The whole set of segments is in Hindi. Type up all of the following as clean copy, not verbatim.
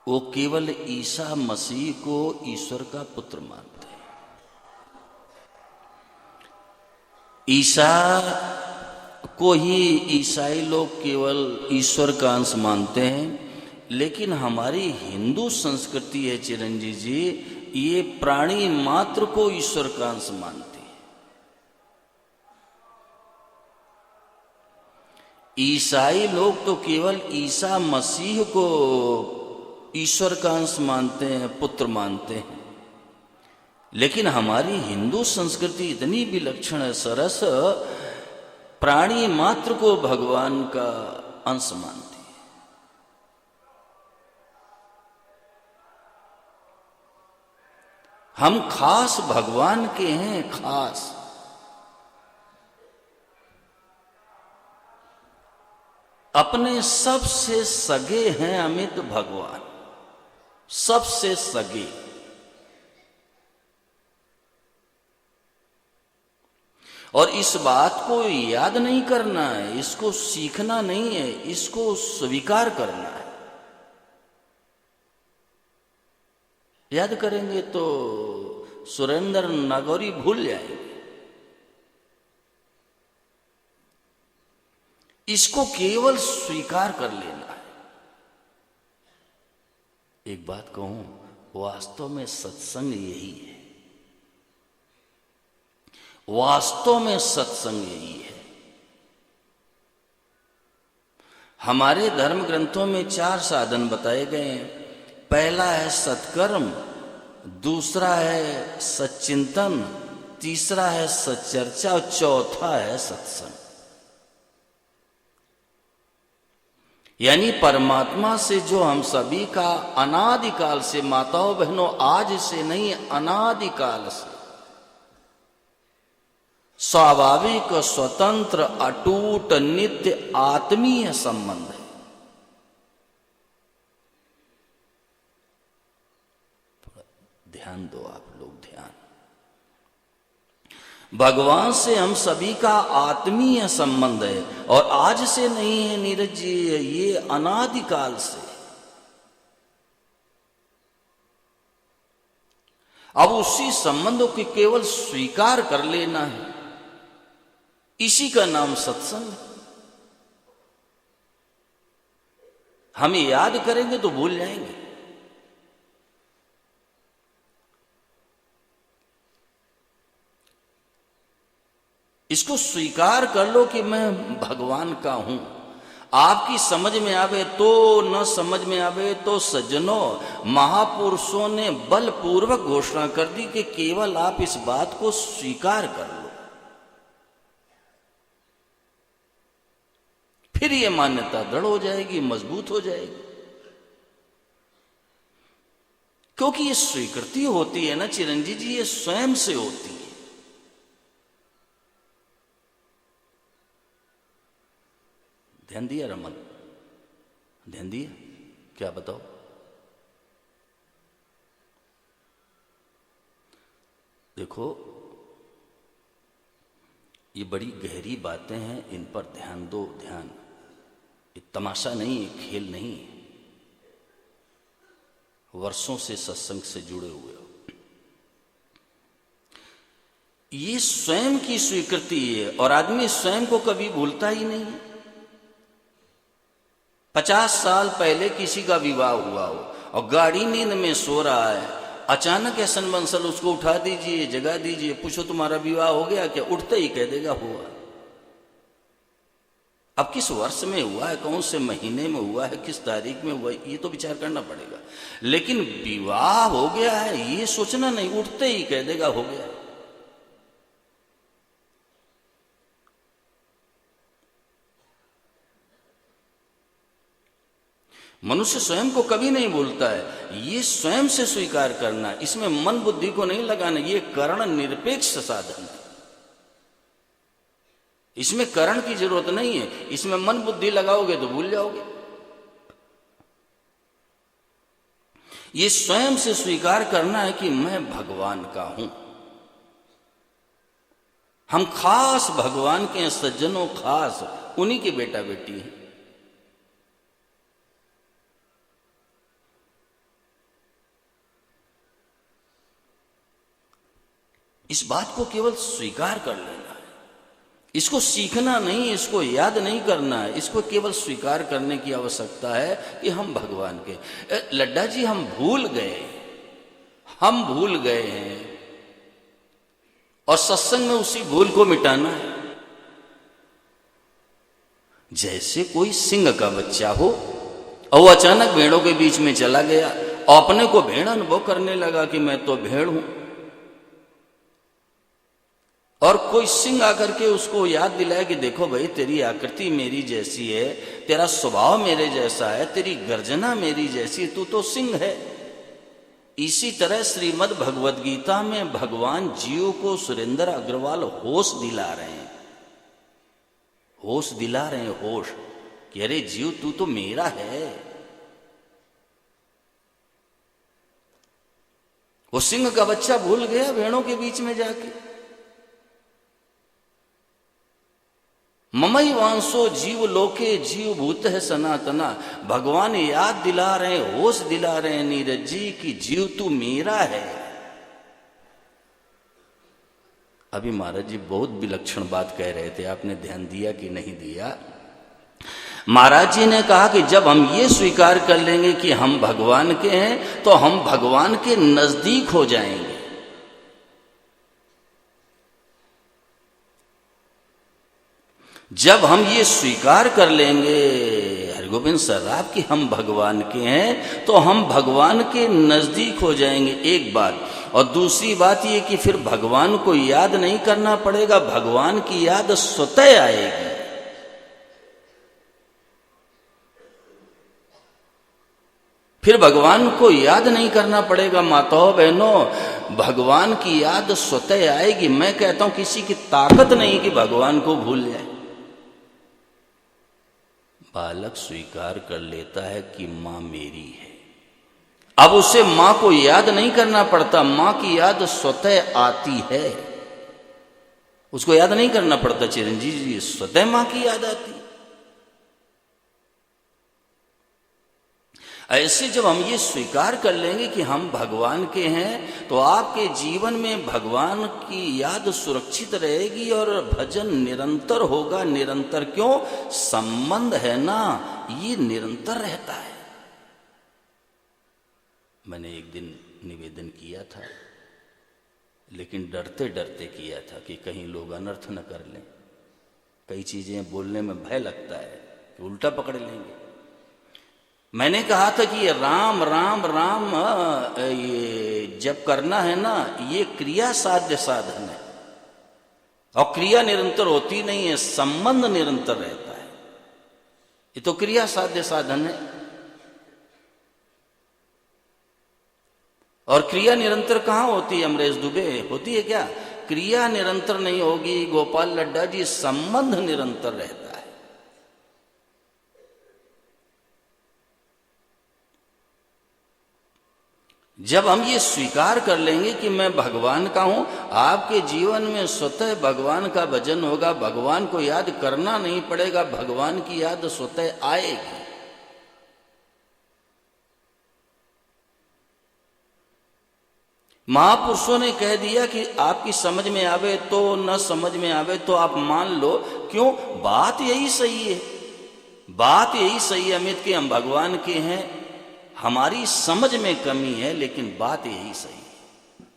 वो केवल ईसा मसीह को ईश्वर का पुत्र मानते हैं। ईसा को ही ईसाई लोग केवल ईश्वर का अंश मानते हैं, लेकिन हमारी हिंदू संस्कृति है चिरंजीव जी, ये प्राणी मात्र को ईश्वर का अंश मानती है। ईसाई लोग तो केवल ईसा मसीह को ईश्वर का अंश मानते हैं, पुत्र मानते हैं, लेकिन हमारी हिंदू संस्कृति इतनी विलक्षण है, सरस, प्राणी मात्र को भगवान का अंश मानती है। हम खास भगवान के हैं, खास। अपने सबसे सगे हैं अमित भगवान, सबसे सगे। और इस बात को याद नहीं करना है, इसको सीखना नहीं है, इसको स्वीकार करना है। याद करेंगे तो सुरेंद्र नागौरी भूल जाएंगे। इसको केवल स्वीकार कर लेना है। एक बात कहूं, वास्तव में सत्संग यही है, वास्तव में सत्संग यही है। हमारे धर्म ग्रंथों में 4 साधन बताए गए हैं। पहला है सत्कर्म, दूसरा है सच्चिंतन, तीसरा है सच्चर्चा और चौथा है सत्संग। यानी परमात्मा से जो हम सभी का अनादिकाल से, माताओं बहनों, आज से नहीं, अनादिकाल से स्वाभाविक, स्वतंत्र, अटूट, नित्य आत्मीय संबंध है। थोड़ा ध्यान दो आप लोग, ध्यान। भगवान से हम सभी का आत्मीय संबंध है, और आज से नहीं है नीरज जी, ये अनादिकाल से। अब उसी संबंधों को केवल स्वीकार कर लेना है, इसी का नाम सत्संग है। हम याद करेंगे तो भूल जाएंगे। इसको स्वीकार कर लो कि मैं भगवान का हूं। आपकी समझ में आवे तो, न समझ में आवे तो सज्जनों, महापुरुषों ने बलपूर्वक घोषणा कर दी कि केवल आप इस बात को स्वीकार कर लो, फिर ये मान्यता दृढ़ हो जाएगी, मजबूत हो जाएगी। क्योंकि ये स्वीकृति होती है ना चिरंजीव जी, ये स्वयं से होती है। ध्यान दिया रमन? ध्यान दिया? क्या बताओ? देखो, ये बड़ी गहरी बातें हैं, इन पर ध्यान दो, ध्यान। ये तमाशा नहीं है, खेल नहीं है। वर्षों से सत्संग से जुड़े हुए हो। ये स्वयं की स्वीकृति है, और आदमी स्वयं को कभी भूलता ही नहीं है। 50 साल पहले किसी का विवाह हुआ हो और गाड़ी नींद में सो रहा है, अचानक ऐसन बंसल उसको उठा दीजिए, जगा दीजिए, पूछो तुम्हारा विवाह हो गया क्या? उठते ही कह देगा हुआ। अब किस वर्ष में हुआ है, कौन से महीने में हुआ है, किस तारीख में हुआ है, ये तो विचार करना पड़ेगा। लेकिन विवाह हो गया है ये सोचना नहीं, उठते ही कह देगा हो गया। मनुष्य स्वयं को कभी नहीं भूलता है। ये स्वयं से स्वीकार करना, इसमें मन बुद्धि को नहीं लगाना। ये करण निरपेक्ष साधन है, इसमें करण की जरूरत नहीं है। इसमें मन बुद्धि लगाओगे तो भूल जाओगे। ये स्वयं से स्वीकार करना है कि मैं भगवान का हूं। हम खास भगवान के सज्जनों, खास उन्हीं के बेटा बेटी हैं। इस बात को केवल स्वीकार कर लेना है, इसको सीखना नहीं, इसको याद नहीं करना है, इसको केवल स्वीकार करने की आवश्यकता है कि हम भगवान के। लड्डा जी हम भूल गए, हम भूल गए हैं, और सत्संग में उसी भूल को मिटाना है। जैसे कोई सिंह का बच्चा हो और वो अचानक भेड़ों के बीच में चला गया और अपने को भेड़ अनुभव करने लगा कि मैं तो भेड़ हूं, और कोई सिंह आकर के उसको याद दिलाया कि देखो भाई तेरी आकृति मेरी जैसी है, तेरा स्वभाव मेरे जैसा है, तेरी गर्जना मेरी जैसी, तू तो सिंह है। इसी तरह श्रीमद् भगवद गीता में भगवान जीव को सुरेंद्र अग्रवाल होश दिला रहे हैं, होश दिला रहे हैं, होश कि अरे जीव तू तो मेरा है। वो सिंह का बच्चा भूल गया भेड़ों के बीच में जाके। ममई वांसो जीव लोके जीव भूत है सनातना, भगवान याद दिला रहे, होश दिला रहे नीरज जी कि जीव तू मेरा है। अभी महाराज जी बहुत विलक्षण बात कह रहे थे, आपने ध्यान दिया कि नहीं दिया? महाराज जी ने कहा कि जब हम ये स्वीकार कर लेंगे कि हम भगवान के हैं तो हम भगवान के नजदीक हो जाएंगे। जब हम ये स्वीकार कर लेंगे हरगोविंद सर्राफ कि हम भगवान के हैं तो हम भगवान के नजदीक हो जाएंगे, एक बात। और दूसरी बात ये कि फिर भगवान को याद नहीं करना पड़ेगा, भगवान की याद स्वतः आएगी। फिर भगवान को याद नहीं करना पड़ेगा। माताओं बहनों, भगवान की याद स्वतः आएगी। मैं कहता हूं किसी की ताकत नहीं कि भगवान को भूल जाए। बालक स्वीकार कर लेता है कि मां मेरी है, अब उसे मां को याद नहीं करना पड़ता, मां की याद स्वतः आती है, उसको याद नहीं करना पड़ता। चिरंजीव जी स्वतः मां की याद आती। ऐसे जब हम ये स्वीकार कर लेंगे कि हम भगवान के हैं तो आपके जीवन में भगवान की याद सुरक्षित रहेगी और भजन निरंतर होगा। निरंतर क्यों? संबंध है ना, ये निरंतर रहता है। मैंने एक दिन निवेदन किया था, लेकिन डरते डरते किया था कि कहीं लोग अनर्थ न कर लें। कई चीजें बोलने में भय लगता है कि उल्टा पकड़ लेंगे। मैंने कहा था कि ये राम राम राम ये जब करना है ना, ये क्रिया साध्य साधन है, और क्रिया निरंतर होती नहीं है, संबंध निरंतर रहता है। ये तो क्रिया साध्य साधन है, और क्रिया निरंतर कहां होती है? अमरेश दुबे, होती है क्या? क्रिया निरंतर नहीं होगी गोपाल लड्डा जी, संबंध निरंतर रहता है। जब हम ये स्वीकार कर लेंगे कि मैं भगवान का हूं, आपके जीवन में स्वतः भगवान का भजन होगा, भगवान को याद करना नहीं पड़ेगा, भगवान की याद स्वतः आएगी। महापुरुषों ने कह दिया कि आपकी समझ में आवे तो, न समझ में आवे तो आप मान लो। क्यों? बात यही सही है, बात यही सही है अमित कि हम भगवान के हैं, हमारी समझ में कमी है, लेकिन बात यही सही है।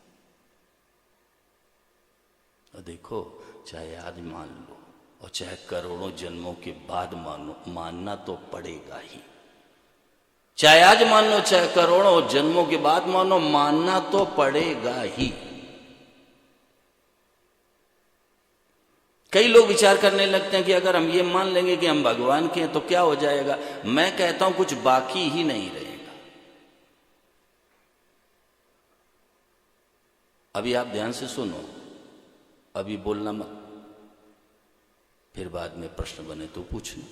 और देखो, चाहे आज मान लो और चाहे करोड़ों जन्मों के बाद मानो, मानना तो पड़ेगा ही। चाहे आज मान लो, चाहे करोड़ों जन्मों के बाद मानो, मानना तो पड़ेगा ही। कई लोग विचार करने लगते हैं कि अगर हम ये मान लेंगे कि हम भगवान के हैं तो क्या हो जाएगा। मैं कहता हूं कुछ बाकी ही नहीं रहेगा। अभी आप ध्यान से सुनो, अभी बोलना मत, फिर बाद में प्रश्न बने तो पूछना।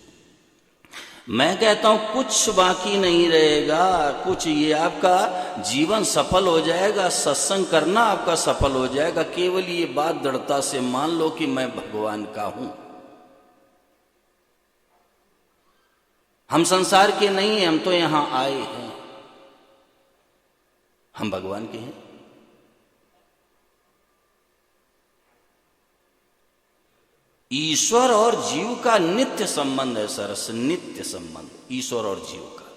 मैं कहता हूं कुछ बाकी नहीं रहेगा, कुछ ये आपका जीवन सफल हो जाएगा, सत्संग करना आपका सफल हो जाएगा। केवल ये बात दृढ़ता से मान लो कि मैं भगवान का हूं। हम संसार के नहीं हैं, हम तो यहां आए हैं, हम भगवान के हैं। ईश्वर और जीव का नित्य संबंध है सरस, नित्य संबंध ईश्वर और जीव का।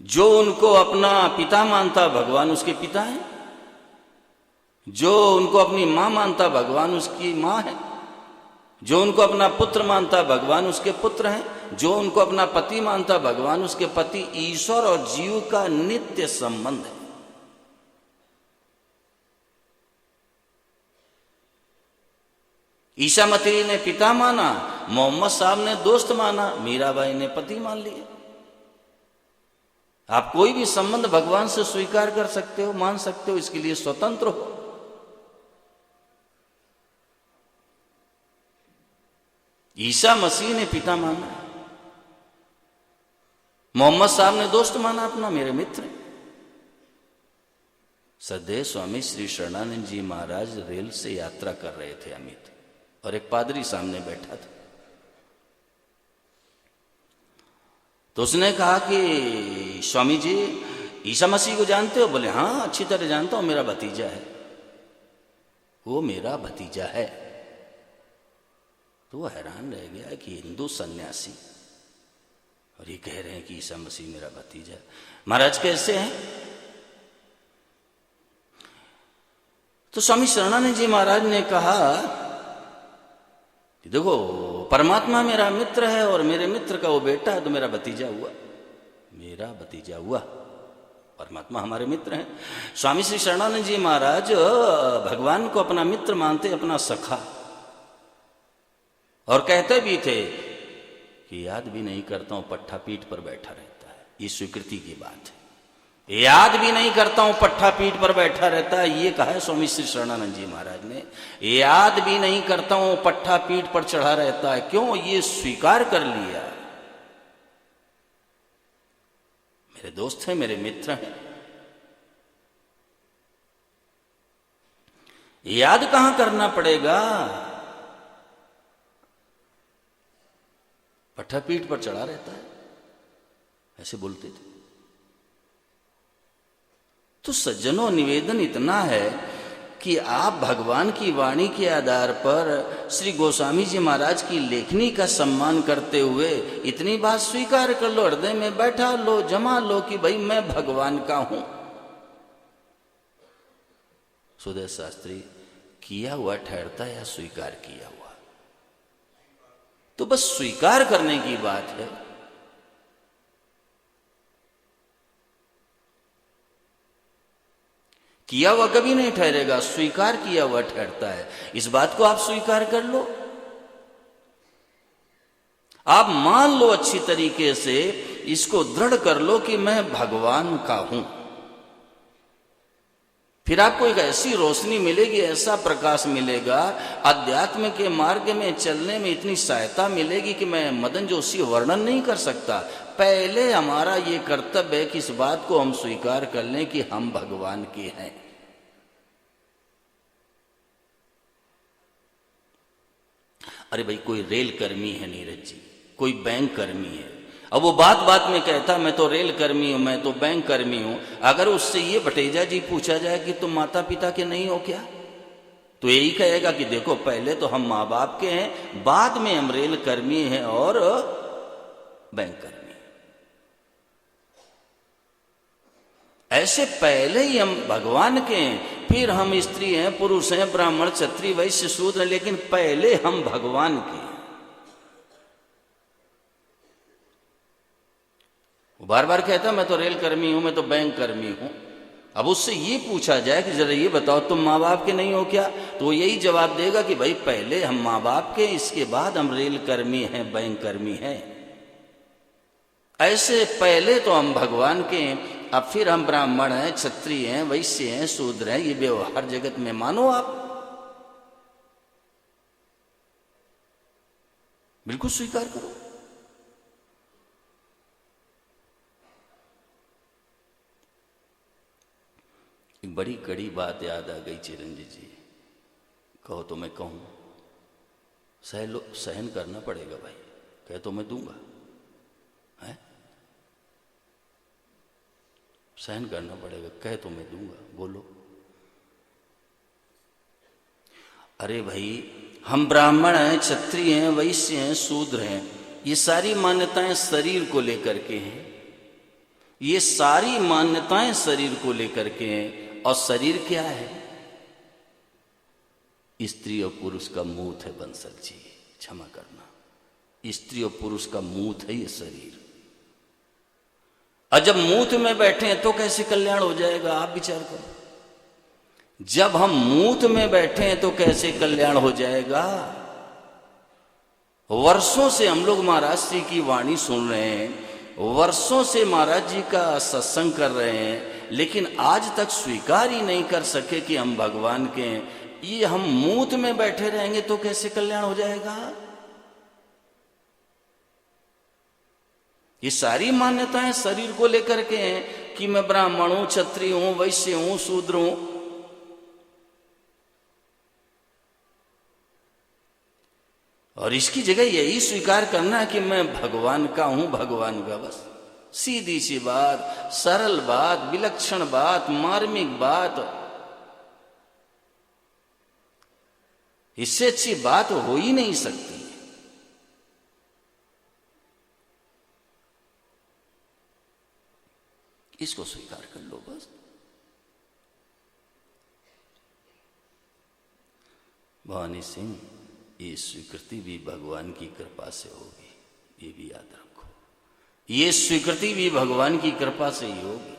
जो उनको अपना पिता मानता भगवान उसके पिता है, जो उनको अपनी मां मानता भगवान उसकी मां है, जो उनको अपना पुत्र मानता भगवान उसके पुत्र हैं, जो उनको अपना पति मानता भगवान उसके पति। ईश्वर और जीव का नित्य संबंध है। ईसा मसीह ने पिता माना, मोहम्मद साहब ने दोस्त माना, मीराबाई ने पति मान लिया। आप कोई भी संबंध भगवान से स्वीकार कर सकते हो, मान सकते हो, इसके लिए स्वतंत्र हो। ईसा मसीह ने पिता माना, मोहम्मद साहब ने दोस्त माना अपना, मेरे मित्र। सदैव स्वामी श्री शरणानंद जी महाराज रेल से यात्रा कर रहे थे अमित, और एक पादरी सामने बैठा था। तो उसने कहा कि स्वामी जी ईसा मसीह को जानते हो? बोले हाँ अच्छी तरह जानता हूं, मेरा भतीजा है। वो मेरा भतीजा है। तो वो हैरान रह गया कि हिंदू सन्यासी और ये कह रहे हैं कि ईसा मसीह मेरा भतीजा है। महाराज कैसे हैं? तो स्वामी शरणानंद जी महाराज ने कहा कि देखो परमात्मा मेरा मित्र है और मेरे मित्र का वो बेटा है, तो मेरा भतीजा हुआ, मेरा भतीजा हुआ। परमात्मा हमारे मित्र हैं। स्वामी श्री शरणानंद जी महाराज भगवान को अपना मित्र मानते, अपना सखा, और कहते भी थे कि याद भी नहीं करता हूं पट्ठा पीठ पर बैठा रहता है। ये स्वीकृति की बात है। याद भी नहीं करता हूं पट्ठा पीठ पर बैठा रहता है, ये कहा है स्वामी श्री शरणानंद जी महाराज ने। याद भी नहीं करता हूं पट्ठा पीठ पर चढ़ा रहता है। क्यों? ये स्वीकार कर लिया, मेरे दोस्त हैं, मेरे मित्र हैं। याद कहां करना पड़ेगा? पट्ठा पीठ पर चढ़ा रहता है, ऐसे बोलते थे। तो सज्जनों निवेदन इतना है कि आप भगवान की वाणी के आधार पर श्री गोस्वामी जी महाराज की लेखनी का सम्मान करते हुए इतनी बात स्वीकार कर लो, हृदय में बैठा लो, जमा लो कि भाई मैं भगवान का हूं। सुदेश शास्त्री, किया हुआ ठहरता है या स्वीकार किया हुआ? तो बस स्वीकार करने की बात है। किया हुआ कभी नहीं ठहरेगा, स्वीकार किया हुआ ठहरता है। इस बात को आप स्वीकार कर लो, आप मान लो अच्छी तरीके से, इसको दृढ़ कर लो कि मैं भगवान का हूं। फिर आपको एक ऐसी रोशनी मिलेगी, ऐसा प्रकाश मिलेगा, अध्यात्म के मार्ग में चलने में इतनी सहायता मिलेगी कि मैं मदन जोशी वर्णन नहीं कर सकता। पहले हमारा ये कर्तव्य है कि इस बात को हम स्वीकार कर लें कि हम भगवान के हैं। अरे भाई, कोई रेल कर्मी है नीरज जी, कोई बैंक कर्मी है, अब वो बात बात में कहता मैं तो रेल कर्मी हूं, मैं तो बैंक कर्मी हूं। अगर उससे ये भटेजा जी पूछा जाए कि तुम माता पिता के नहीं हो क्या, तो यही कहेगा कि देखो पहले तो हम माँ बाप के हैं, बाद में हम रेल कर्मी हैं और बैंक कर्मी। ऐसे पहले ही हम भगवान के हैं, फिर हम स्त्री हैं, पुरुष हैं, ब्राह्मण, क्षत्रिय, वैश्य, शूद्र हैं, लेकिन पहले हम भगवान के हैं। बार बार कहता मैं तो रेल कर्मी हूं, मैं तो बैंक कर्मी हूं। अब उससे ये पूछा जाए कि जरा ये बताओ तुम माँ बाप के नहीं हो क्या, तो यही जवाब देगा कि भाई पहले हम माँ बाप के, इसके बाद हम रेल कर्मी हैं, बैंक कर्मी हैं। ऐसे पहले तो हम भगवान के हैं, अब फिर हम ब्राह्मण हैं, क्षत्रिय हैं, वैश्य हैं, शूद्र हैं। ये व्यवहार जगत में मानो आप, बिल्कुल स्वीकार करो। एक बड़ी कड़ी बात याद आ गई चिरंजीव जी, कहो तो मैं कहूं, सहन करना पड़ेगा भाई, कह तो मैं दूंगा, है सहन करना पड़ेगा, कह तो मैं दूंगा, बोलो। अरे भाई, हम ब्राह्मण हैं, क्षत्रिय हैं, वैश्य हैं, शूद्र हैं, ये सारी मान्यताएं शरीर को लेकर के हैं। ये सारी मान्यताएं शरीर को लेकर के हैं। और शरीर क्या है? स्त्री और पुरुष का मूत है बंसल जी, क्षमा करना, स्त्री और पुरुष का मूत है ये शरीर। और जब मूत में बैठे हैं तो कैसे कल्याण हो जाएगा? आप विचार करो। जब हम मूत में बैठे हैं तो कैसे कल्याण हो जाएगा? वर्षों से हम लोग महाराज जी की वाणी सुन रहे हैं, वर्षों से महाराज जी का सत्संग कर रहे हैं, लेकिन आज तक स्वीकार ही नहीं कर सके कि हम भगवान के हैं। ये हम मूत में बैठे रहेंगे तो कैसे कल्याण हो जाएगा? ये सारी मान्यताएं शरीर को लेकर के हैं कि मैं ब्राह्मण हूं, क्षत्रिय हूं, वैश्य हूं, शूद्र हूं। और इसकी जगह यही स्वीकार करना है कि मैं भगवान का हूं, भगवान का। बस सीधी सी बात, सरल बात, विलक्षण बात, मार्मिक बात। इससे अच्छी बात हो ही नहीं सकती। इसको स्वीकार कर लो बस। भवानी सिंह, ये स्वीकृति भी भगवान की कृपा से होगी, ये भी याद रखो। ये स्वीकृति भी भगवान की कृपा से ही होगी।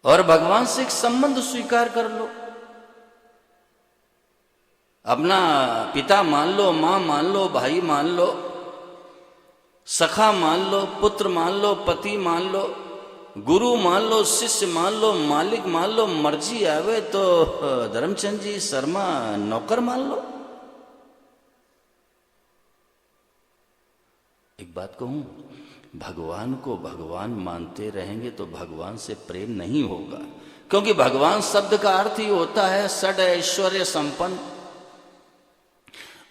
और भगवान से एक संबंध स्वीकार कर लो। अपना पिता मान लो, मां मान लो, भाई मान लो, सखा मान लो, पुत्र मान लो, पति मान लो, गुरु मान लो, शिष्य मान लो, मालिक मान लो। मर्जी आवे तो धर्मचंद जी शर्मा नौकर मान लो। एक बात कहूं, भगवान को भगवान मानते रहेंगे तो भगवान से प्रेम नहीं होगा, क्योंकि भगवान शब्द का अर्थ ही होता है षड ऐश्वर्य संपन्न।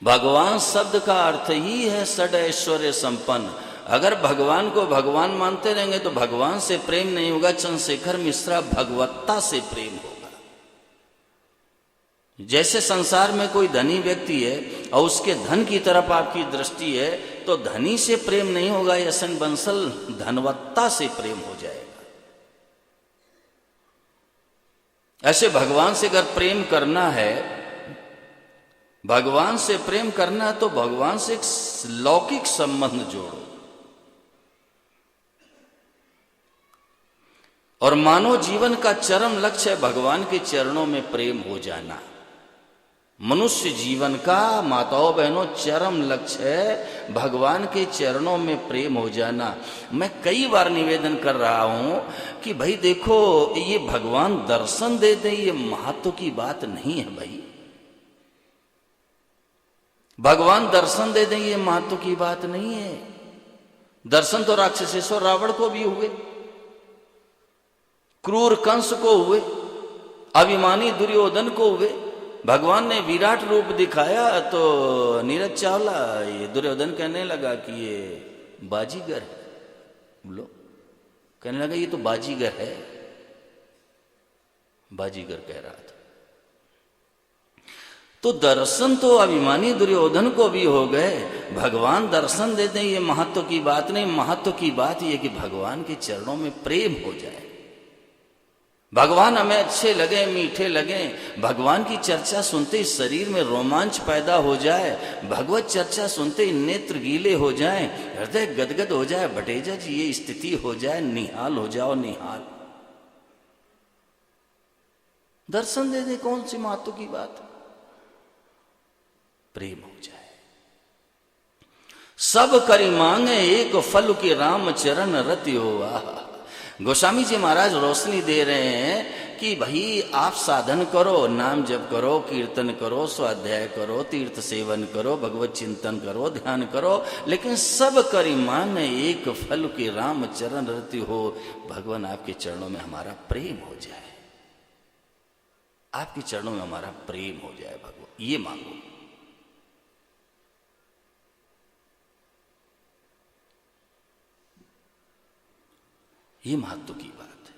भगवान शब्द का अर्थ ही है षड ऐश्वर्य संपन्न। अगर भगवान को भगवान मानते रहेंगे तो भगवान से प्रेम नहीं होगा। चंद्रशेखर मिश्रा, भगवत्ता से प्रेम होगा। जैसे संसार में कोई धनी व्यक्ति है और उसके धन की तरफ आपकी दृष्टि है तो धनी से प्रेम नहीं होगा, यशन बंसल धनवत्ता से प्रेम हो जाएगा। ऐसे भगवान से अगर प्रेम करना है, भगवान से प्रेम करना है तो भगवान से एक लौकिक संबंध जोड़ो। और मानव जीवन का चरम लक्ष्य है भगवान के चरणों में प्रेम हो जाना। मनुष्य जीवन का, माताओं बहनों, चरम लक्ष्य है भगवान के चरणों में प्रेम हो जाना। मैं कई बार निवेदन कर रहा हूं कि भाई देखो, ये भगवान दर्शन दे दे, ये महत्व की बात नहीं है भाई। भगवान दर्शन दे दे, ये महत्व की बात नहीं है। दर्शन तो राक्षसेश्वर रावण को भी हुए, क्रूर कंस को हुए, अभिमानी दुर्योधन को हुए। भगवान ने विराट रूप दिखाया तो नीरज चावला, ये दुर्योधन कहने लगा कि ये बाजीगर है। बोलो, कहने लगा ये तो बाजीगर है, बाजीगर कह रहा था। तो दर्शन तो अभिमानी दुर्योधन को भी हो गए। भगवान दर्शन देते हैं, ये महत्व की बात नहीं। महत्व की बात ये कि भगवान के चरणों में प्रेम हो जाए। भगवान हमें अच्छे लगे, मीठे लगे, भगवान की चर्चा सुनते ही शरीर में रोमांच पैदा हो जाए, भगवत चर्चा सुनते ही नेत्र गीले हो जाए, हृदय गदगद हो जाए। भटेजा जी, ये स्थिति हो जाए, निहाल हो जाओ, निहाल। दर्शन दे दे, कौन सी महत्व की बात? प्रेम हो जाए। सब करी मांगे एक फल की राम चरण रति हो। गोस्वामी जी महाराज रोशनी दे रहे हैं कि भाई आप साधन करो, नाम जप करो, कीर्तन करो, स्वाध्याय करो, तीर्थ सेवन करो, भगवत चिंतन करो, ध्यान करो, लेकिन सब करी मान एक फल की राम चरण रति हो। भगवान आपके चरणों में हमारा प्रेम हो जाए, आपके चरणों में हमारा प्रेम हो जाए। भगवान ये मांगो। ये महत्व की बात है।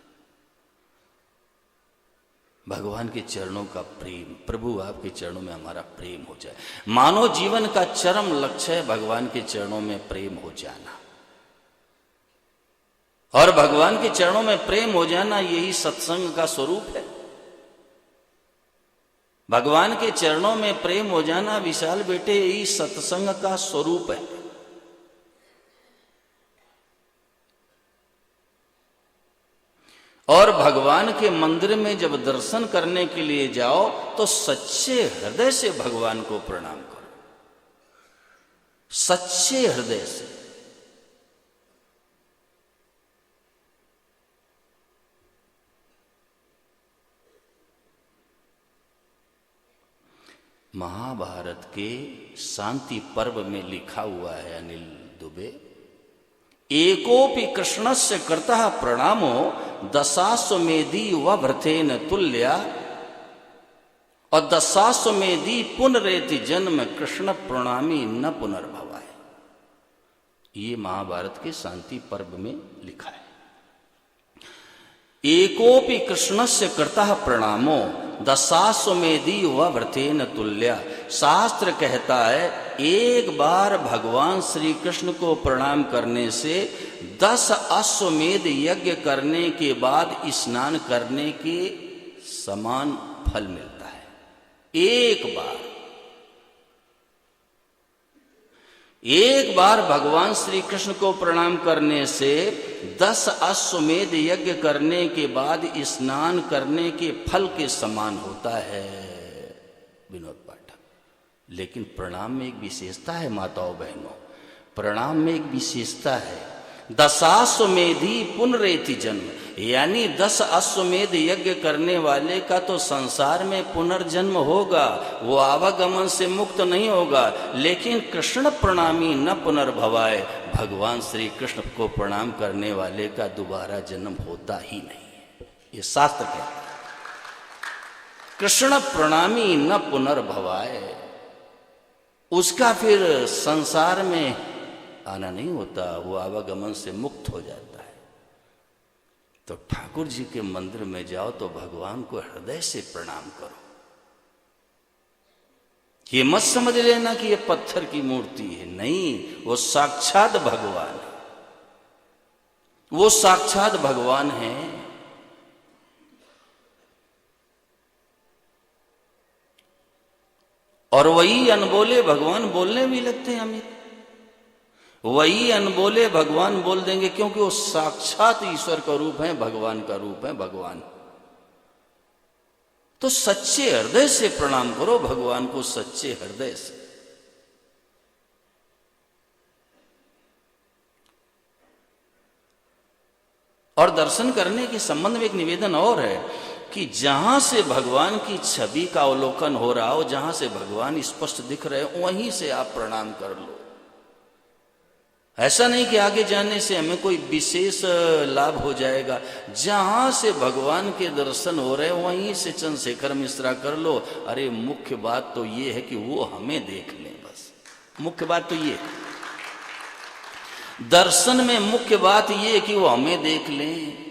भगवान के चरणों का प्रेम, प्रभु आपके चरणों में हमारा प्रेम हो जाए। मानव जीवन का चरम लक्ष्य है भगवान के चरणों में प्रेम हो जाना, और भगवान के चरणों में प्रेम हो जाना यही सत्संग का स्वरूप है। भगवान के चरणों में प्रेम हो जाना विशाल बेटे यही सत्संग का स्वरूप है। और भगवान के मंदिर में जब दर्शन करने के लिए जाओ तो सच्चे हृदय से भगवान को प्रणाम करो, सच्चे हृदय से। महाभारत के शांति पर्व में लिखा हुआ है अनिल दुबे, एकोपि कृष्णस्य कर्तः प्रणामो दशाश्वमेधी वभृतेन तुल्या और दशाश्वमेधी पुनरेति जन्म कृष्ण प्रणामी न पुनर्भवाय। ये महाभारत के शांति पर्व में लिखा है। एकोपि कृष्णस्य कर्तः प्रणामो दशाश्वमेधी वभृतेन तुल्या। शास्त्र कहता है एक बार भगवान श्री कृष्ण को प्रणाम करने से 10 अश्वमेध यज्ञ करने के बाद स्नान करने के समान फल मिलता है। एक बार भगवान श्री कृष्ण को प्रणाम करने से 10 अश्वमेध यज्ञ करने के बाद स्नान करने के फल के समान होता है विनोद पाठक। लेकिन प्रणाम में एक विशेषता है माताओं बहनों, प्रणाम में एक विशेषता है, दशाश्वमेधी पुनरेति जन्म, यानी 10 अश्वमेध यज्ञ करने वाले का तो संसार में पुनर्जन्म होगा, वो आवागमन से मुक्त नहीं होगा। लेकिन कृष्ण प्रणामी न पुनर्भवाय, भगवान श्री कृष्ण को प्रणाम करने वाले का दोबारा जन्म होता ही नहीं है, ये शास्त्र कहता है। कृष्ण प्रणामी न पुनर्भवाय, उसका फिर संसार में आना नहीं होता, वो आवागमन से मुक्त हो जाता है। तो ठाकुर जी के मंदिर में जाओ तो भगवान को हृदय से प्रणाम करो। ये मत समझ लेना कि ये पत्थर की मूर्ति है, नहीं, वो साक्षात भगवान है, वो साक्षात भगवान है। और वही अनबोले भगवान बोलने भी लगते हैं अमित, वही अनबोले भगवान बोल देंगे, क्योंकि वो साक्षात ईश्वर का रूप है, भगवान का रूप है भगवान। तो सच्चे हृदय से प्रणाम करो भगवान को, सच्चे हृदय से। और दर्शन करने के संबंध में एक निवेदन और है कि जहां से भगवान की छवि का अवलोकन हो रहा हो, जहां से भगवान स्पष्ट दिख रहे हो, वहीं से आप प्रणाम कर लो। ऐसा नहीं कि आगे जाने से हमें कोई विशेष लाभ हो जाएगा। जहां से भगवान के दर्शन हो रहे वहीं से चंद्रशेखर मिश्रा कर लो। अरे मुख्य बात तो ये है कि वो हमें देख लें, बस मुख्य बात तो ये, दर्शन में मुख्य बात ये है कि वो हमें देख लें।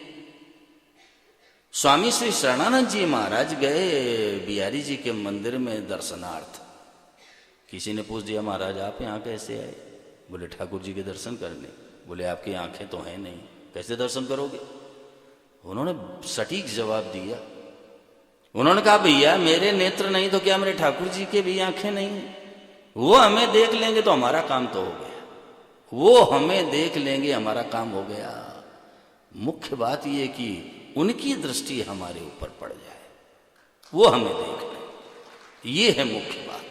स्वामी श्री शरणानंद जी महाराज गए बिहारी जी के मंदिर में दर्शनार्थ। किसी ने पूछ दिया महाराज आप यहाँ कैसे आए? बोले ठाकुर जी के दर्शन करने। बोले आपकी आंखें तो हैं नहीं, कैसे दर्शन करोगे? उन्होंने सटीक जवाब दिया। उन्होंने कहा भैया मेरे नेत्र नहीं तो क्या मेरे ठाकुर जी के भी आंखें नहीं हैं? वो हमें देख लेंगे तो हमारा काम तो हो गया, वो हमें देख लेंगे हमारा काम हो गया। मुख्य बात ये कि उनकी दृष्टि हमारे ऊपर पड़ जाए, वो हमें देख ले, ये है मुख्य बात।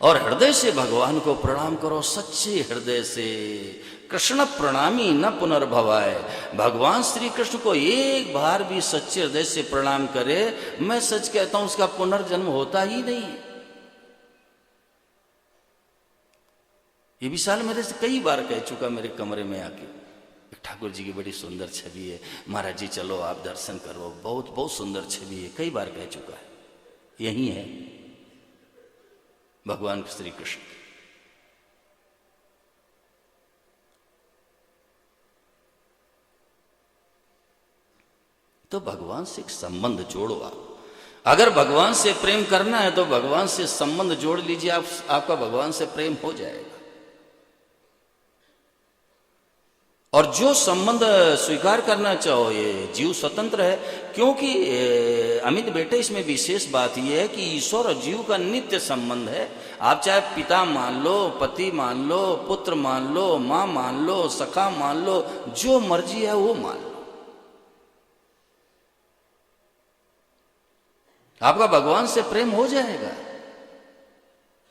और हृदय से भगवान को प्रणाम करो, सच्चे हृदय से। कृष्ण प्रणामी न पुनर्भवाय, भगवान श्री कृष्ण को एक बार भी सच्चे हृदय से प्रणाम करे, मैं सच कहता हूं उसका पुनर्जन्म होता ही नहीं। ये विशाल मेरे से कई बार कह चुका, मेरे कमरे में आके, ठाकुर जी की बड़ी सुंदर छवि है, महाराज जी चलो आप दर्शन करो, बहुत बहुत सुंदर छवि है, कई बार कह चुका है। यही है भगवान श्री कृष्ण। तो भगवान से एक संबंध जोड़ो आप। अगर भगवान से प्रेम करना है तो भगवान से संबंध जोड़ लीजिए, आपका भगवान से प्रेम हो जाएगा। और जो संबंध स्वीकार करना चाहो, ये जीव स्वतंत्र है। क्योंकि अमित बेटे, इसमें विशेष बात यह है कि ईश्वर और जीव का नित्य संबंध है। आप चाहे पिता मान लो, पति मान लो, पुत्र मान लो, मां मान लो, सखा मान लो, जो मर्जी है वो मान लो, आपका भगवान से प्रेम हो जाएगा।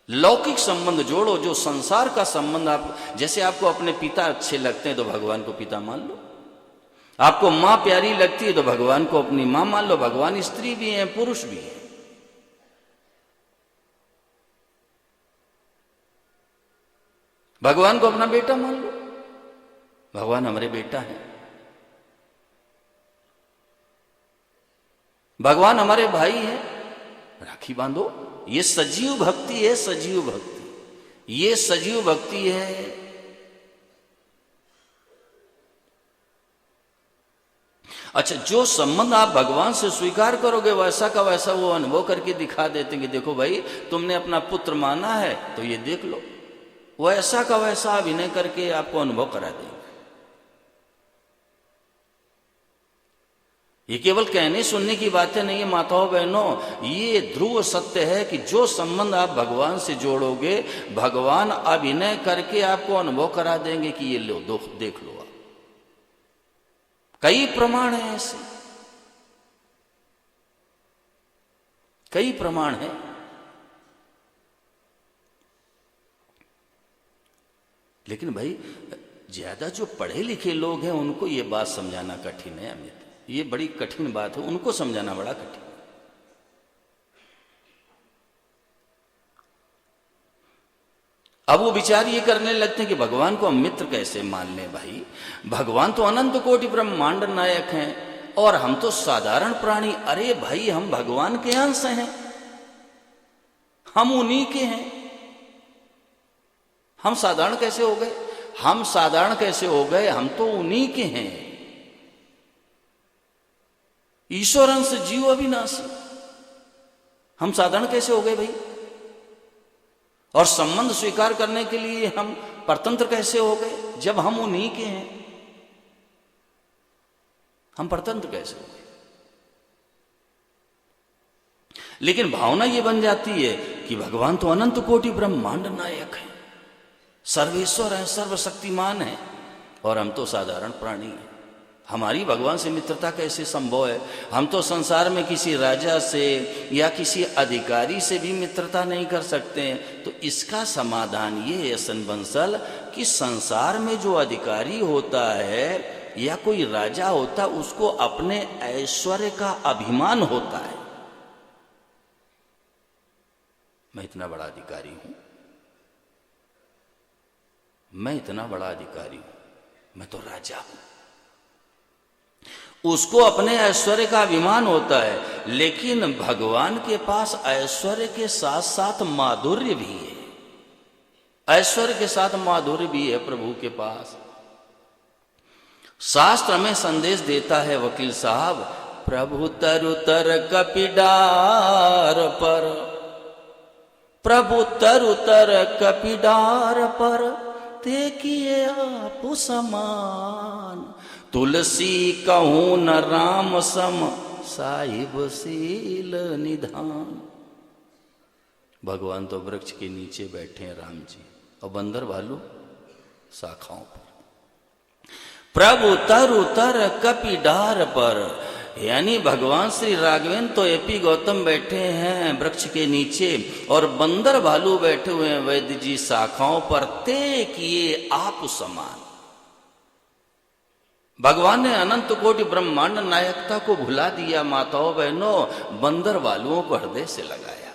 लौकिक संबंध जोड़ो, जो संसार का संबंध, आप जैसे आपको अपने पिता अच्छे लगते हैं तो भगवान को पिता मान लो, आपको मां प्यारी लगती है तो भगवान को अपनी मां मान लो। भगवान स्त्री भी हैं, पुरुष भी हैं। भगवान को अपना बेटा मान लो, भगवान हमारे बेटा हैं, भगवान हमारे भाई हैं, राखी बांधो। ये सजीव भक्ति है, सजीव भक्ति, ये सजीव भक्ति है। अच्छा, जो संबंध आप भगवान से स्वीकार करोगे वैसा का वैसा वो अनुभव करके दिखा देते हैं कि देखो भाई, तुमने अपना पुत्र माना है तो ये देख लो, वैसा का वैसा अभिनय करके आपको अनुभव करा देंगे। ये केवल कहने सुनने की बातें नहीं है माताओं बहनों, ये ध्रुव सत्य है कि जो संबंध आप भगवान से जोड़ोगे, भगवान अभिनय करके आपको अनुभव करा देंगे कि ये लो, देख लो आप। कई प्रमाण हैं ऐसे, कई प्रमाण हैं। लेकिन भाई, ज्यादा जो पढ़े लिखे लोग हैं उनको ये बात समझाना कठिन है अमित, ये बड़ी कठिन बात है, उनको समझाना बड़ा कठिन। अब वो विचार ये करने लगते हैं कि भगवान को हम मित्र कैसे मान लें। भाई, भगवान तो अनंत कोटि ब्रह्मांड नायक हैं और हम तो साधारण प्राणी। अरे भाई, हम भगवान के अंश हैं, हम उन्हीं के हैं। हम साधारण कैसे हो गए? हम साधारण कैसे हो गए? हम तो उन्हीं के हैं। ईश्वर अंश, जीव अविनाशी, हम साधारण कैसे हो गए भाई? और संबंध स्वीकार करने के लिए हम परतंत्र कैसे हो गए जब हम उन्हीं के हैं? हम परतंत्र कैसे हो गए? लेकिन भावना ये बन जाती है कि भगवान तो अनंत कोटि ब्रह्मांड नायक है, सर्वेश्वर है, सर्वशक्तिमान है, और हम तो साधारण प्राणी हैं। हमारी भगवान से मित्रता कैसे संभव है? हम तो संसार में किसी राजा से या किसी अधिकारी से भी मित्रता नहीं कर सकते हैं। तो इसका समाधान ये है सन बंसल कि संसार में जो अधिकारी होता है या कोई राजा होता है, उसको अपने ऐश्वर्य का अभिमान होता है। मैं इतना बड़ा अधिकारी हूं, मैं इतना बड़ा अधिकारी हूं, मैं तो राजा हूं। उसको अपने ऐश्वर्य का अभिमान होता है। लेकिन भगवान के पास ऐश्वर्य के साथ साथ माधुर्य भी है, ऐश्वर्य के साथ माधुर्य भी है प्रभु के पास। शास्त्र में संदेश देता है वकील साहब, प्रभु तरुतर कपिडार पर, प्रभु तरुतर कपिडार पर, देखिए आप समान, तुलसी कहूं न राम सम, साहिब सील निधान। भगवान तो वृक्ष के नीचे बैठे हैं राम जी, और बंदर भालू शाखाओं पर। प्रभु तरु तर कपिडार पर, यानी भगवान श्री राघवेंद्र तो एपी गौतम बैठे हैं वृक्ष के नीचे, और बंदर भालू बैठे हुए हैं वैद्य जी शाखाओं पर। ते किए आप समान। भगवान ने अनंत कोटि ब्रह्मांड नायकता को भुला दिया माताओं बहनों, बंदर भालुओं को हृदय से लगाया।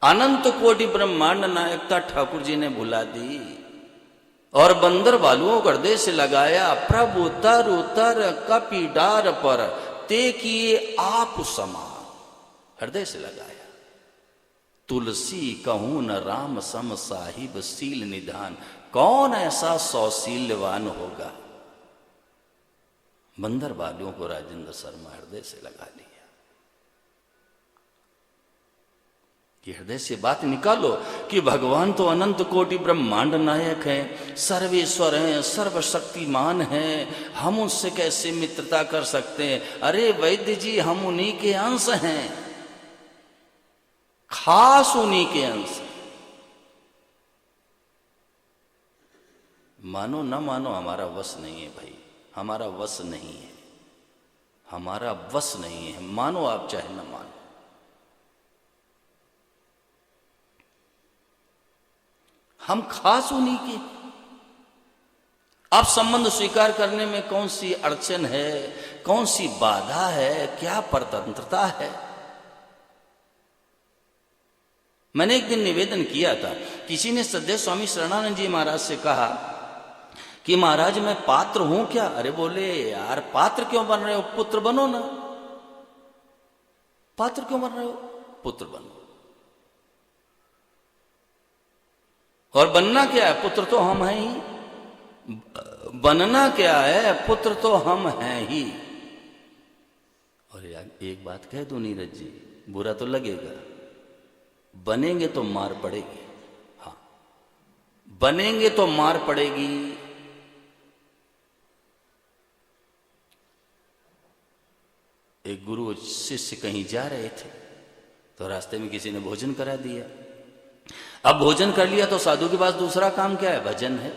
अनंत कोटि ब्रह्मांड नायकता ठाकुर जी ने भुला दी और बंदर भालुओं को हृदय से लगाया। प्रभु तरु तर कपिडार पर, ते किए आप समान, हृदय से लगाया। तुलसी कहूं न राम सम, साहिब सील निधान। कौन ऐसा सौशील्यवान होगा? बंदर बालियों को राजेंद्र शर्मा हृदय से लगा लिया कि हृदय से बात निकालो कि भगवान तो अनंत कोटि ब्रह्मांड नायक हैं, सर्वेश्वर हैं, सर्वशक्तिमान हैं, हम उससे कैसे मित्रता कर सकते हैं? अरे वैद्य जी, हम उन्हीं के अंश हैं, खास उन्हीं के अंश। मानो न मानो, हमारा वश नहीं है भाई, हमारा वश नहीं है, हमारा वश नहीं है, मानो आप चाहे न मानो। हम खास उन्हीं के। आप संबंध स्वीकार करने में कौन सी अड़चन है, कौन सी बाधा है, क्या परतंत्रता है? मैंने एक दिन निवेदन किया था, किसी ने सदैव स्वामी शरणानंद जी महाराज से कहा कि महाराज मैं पात्र हूं क्या? अरे बोले यार पात्र क्यों बन रहे हो, पुत्र बनो ना। पात्र क्यों बन रहे हो, पुत्र बनो। और बनना क्या है, पुत्र तो हम हैं ही। बनना क्या है, पुत्र तो हम हैं ही। और यार एक बात कह दो नीरज जी, बुरा तो लगेगा, बनेंगे तो मार पड़ेगी। हाँ, बनेंगे तो मार पड़ेगी। एक गुरु शिष्य कहीं जा रहे थे तो रास्ते में किसी ने भोजन करा दिया। अब भोजन कर लिया तो साधु के पास दूसरा काम क्या है, भजन है।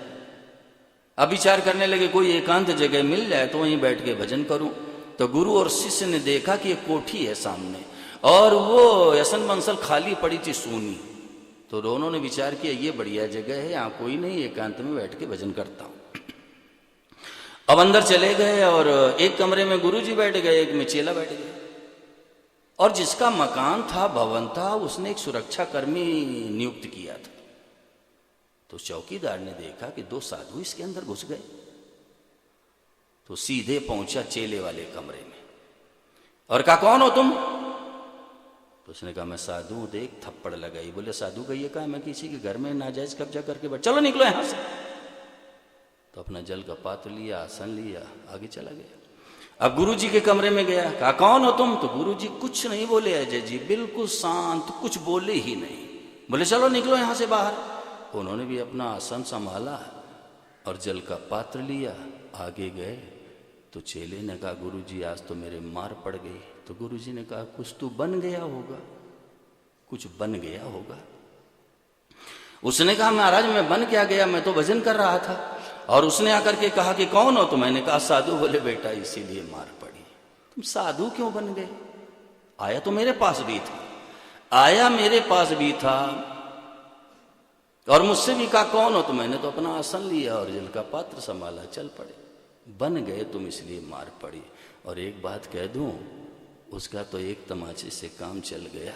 अब विचार करने लगे कोई एकांत जगह मिल जाए तो वहीं बैठ के भजन करूं। तो गुरु और शिष्य ने देखा कि एक कोठी है सामने और वो यसन मंसल खाली पड़ी थी, सूनी। तो दोनों ने विचार किया ये बढ़िया जगह है, यहाँ कोई नहीं, एकांत में बैठ के भजन करता हूं। अब अंदर चले गए और एक कमरे में गुरुजी बैठ गए, एक में चेला बैठ गया। और जिसका मकान था, भवन था, उसने एक सुरक्षा कर्मी नियुक्त किया था। तो चौकीदार ने देखा कि दो साधु इसके अंदर घुस गए, तो सीधे पहुंचा चेले वाले कमरे में और कहा कौन हो तुम? तो उसने कहा मैं साधु हूं। देख थप्पड़ लगाई। बोले साधु का ये कहा, मैं किसी के घर में नाजायज कब्जा करके बैठ, चलो निकलो यहां से। तो अपना जल का पात्र लिया, आसन लिया, आगे चला गया। अब गुरुजी के कमरे में गया, कहा कौन हो तुम? तो गुरुजी कुछ नहीं बोले अजय जी, बिल्कुल शांत, कुछ बोले ही नहीं। बोले चलो निकलो यहां से बाहर। उन्होंने भी अपना आसन संभाला और जल का पात्र लिया, आगे गए। तो चेले ने कहा गुरुजी आज तो मेरे मार पड़ गई। तो गुरुजी ने कहा कुछ तो बन गया होगा, कुछ बन गया होगा। उसने कहा महाराज मैं बन क्या गया, मैं तो भजन कर रहा था। और उसने आकर के कहा कि कौन हो? तो मैंने कहा साधु। बोले बेटा इसीलिए मार पड़ी। तुम साधु क्यों बन गए? आया तो मेरे पास भी था, आया मेरे पास भी था और मुझसे भी कहा कौन हो? तो मैंने तो अपना आसन लिया और जल का पात्र संभाला, चल पड़े। बन गए तुम इसलिए मार पड़ी। और एक बात कह दूं, उसका तो एक तमाचे से काम चल गया,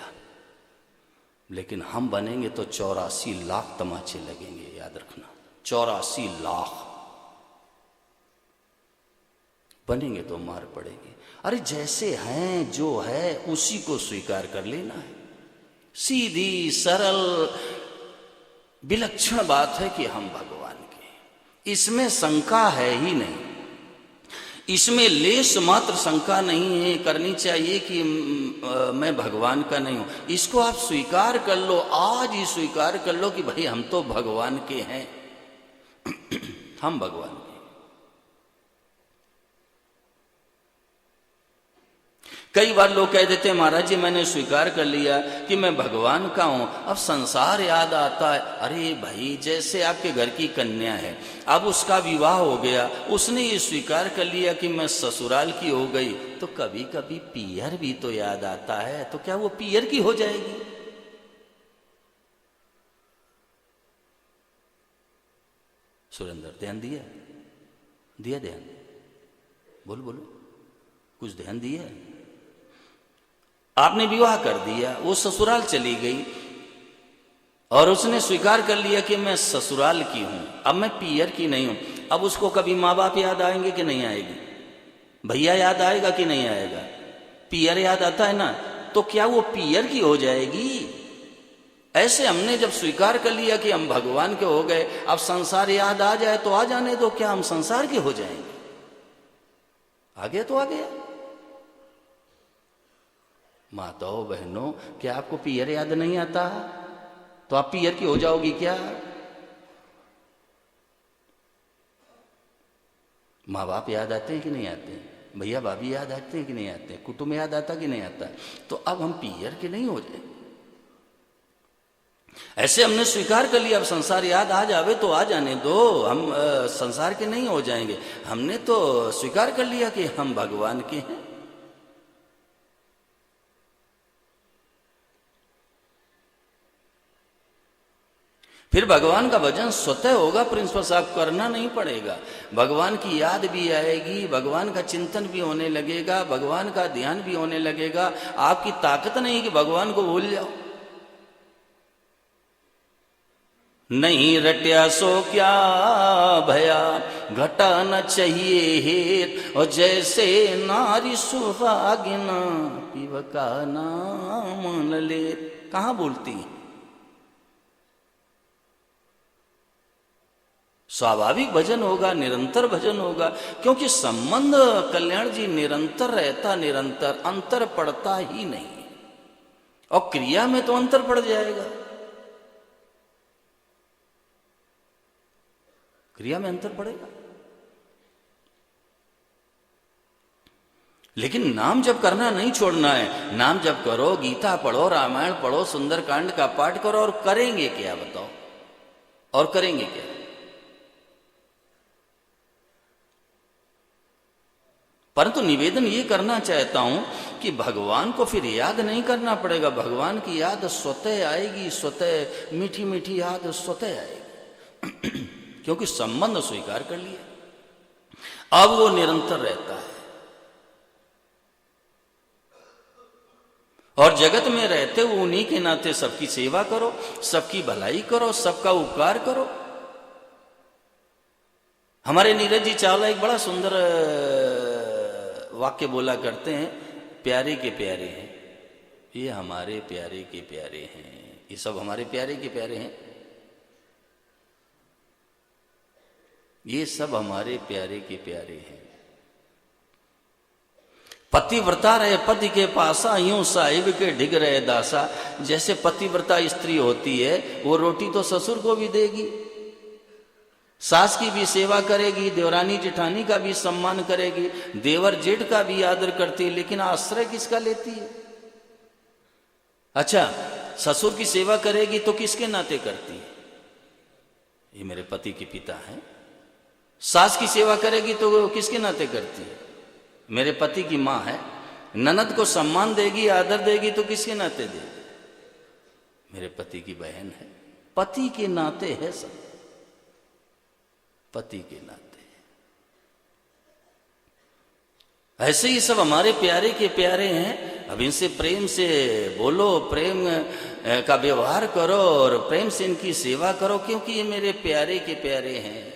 लेकिन हम बनेंगे तो 84 लाख तमाचे लगेंगे, याद रखना। 84 लाख बनेंगे तो मार पड़ेगी। अरे जैसे हैं जो है उसी को स्वीकार कर लेना है। सीधी सरल विलक्षण बात है कि हम भगवान के, इसमें शंका है ही नहीं, इसमें लेश मात्र शंका नहीं है करनी चाहिए कि मैं भगवान का नहीं हूं। इसको आप स्वीकार कर लो, आज ही स्वीकार कर लो कि भाई हम तो भगवान के हैं, हम भगवान के। कई बार लोग कह देते हैं महाराज जी मैंने स्वीकार कर लिया कि मैं भगवान का हूं, अब संसार याद आता है। अरे भाई जैसे आपके घर की कन्या है, अब उसका विवाह हो गया, उसने ये स्वीकार कर लिया कि मैं ससुराल की हो गई, तो कभी कभी पियर भी तो याद आता है, तो क्या वो पियर की हो जाएगी? सुरेंद्र ध्यान दिया? दिया ध्यान? बोलो बोलो, कुछ ध्यान दिया? आपने विवाह कर दिया, वो ससुराल चली गई और उसने स्वीकार कर लिया कि मैं ससुराल की हूं, अब मैं पियर की नहीं हूं। अब उसको कभी माँ बाप याद आएंगे कि नहीं आएगी? भैया याद आएगा कि नहीं आएगा? पियर याद आता है ना, तो क्या वो पियर की हो जाएगी? ऐसे हमने जब स्वीकार कर लिया कि हम भगवान के हो गए, अब संसार याद आ जाए तो आ जाने दो, क्या हम संसार के हो जाएंगे? आ गया तो आ गया। माताओं बहनों, क्या आपको पियर याद नहीं आता? तो आप पियर की हो जाओगी क्या? माँ बाप याद आते हैं कि नहीं आते हैं? भैया भाभी याद आते हैं कि नहीं आते हैं? कुटुंब याद आता कि नहीं आता? तो अब हम पियर के नहीं हो जाए। ऐसे हमने स्वीकार कर लिया, अब संसार याद आ जावे तो आ जाने दो, हम संसार के नहीं हो जाएंगे। हमने तो स्वीकार कर लिया कि हम भगवान के हैं। फिर भगवान का भजन स्वतः होगा, प्रिंसिपल साहब, करना नहीं पड़ेगा। भगवान की याद भी आएगी, भगवान का चिंतन भी होने लगेगा, भगवान का ध्यान भी होने लगेगा। आपकी ताकत नहीं कि भगवान को भूल जाओ। नहीं रट्या सो क्या भया, घटा न चाहिए हेत, और जैसे नारी सुहागिना पिव का नाम न ले। कहाँ बोलती? स्वाभाविक भजन होगा, निरंतर भजन होगा, क्योंकि संबंध कल्याण जी निरंतर रहता, निरंतर, अंतर पड़ता ही नहीं। और क्रिया में तो अंतर पड़ जाएगा, क्रिया में अंतर पड़ेगा। लेकिन नाम जप करना नहीं छोड़ना है। नाम जप करो, गीता पढ़ो, रामायण पढ़ो, सुंदरकांड का पाठ करो, और करेंगे क्या बताओ? और करेंगे क्या? परंतु निवेदन ये करना चाहता हूं कि भगवान को फिर याद नहीं करना पड़ेगा। भगवान की याद स्वतः आएगी, स्वतः मीठी मीठी याद स्वतः आएगी क्योंकि संबंध स्वीकार कर लिया। अब वो निरंतर रहता है। और जगत में रहते हुए उन्हीं के नाते सबकी सेवा करो, सबकी भलाई करो, सबका उपकार करो। हमारे नीरज जी चावला एक बड़ा सुंदर वाक्य बोला करते हैं, प्यारे के प्यारे हैं ये, हमारे प्यारे के प्यारे हैं ये, सब हमारे प्यारे के प्यारे हैं, ये सब हमारे प्यारे के प्यारे हैं। पतिव्रता रहे पति के पासा, यूं साहिब के ढिग रहे दासा। जैसे पतिव्रता स्त्री होती है, वो रोटी तो ससुर को भी देगी, सास की भी सेवा करेगी, देवरानी जेठानी का भी सम्मान करेगी, देवर जेठ का भी आदर करती है, लेकिन आश्रय किसका लेती है? अच्छा, ससुर की सेवा करेगी तो किसके नाते करती है? ये मेरे पति के पिता हैं। सास की सेवा करेगी तो वो किसके नाते करती है? मेरे पति की माँ है। ननद को सम्मान देगी, आदर देगी तो किसके नाते देगी? मेरे पति की बहन है। पति के नाते है सब, पति के नाते। ऐसे ही सब हमारे प्यारे के प्यारे हैं। अब इनसे प्रेम से बोलो, प्रेम का व्यवहार करो और प्रेम से इनकी सेवा करो, क्योंकि ये मेरे प्यारे के प्यारे हैं।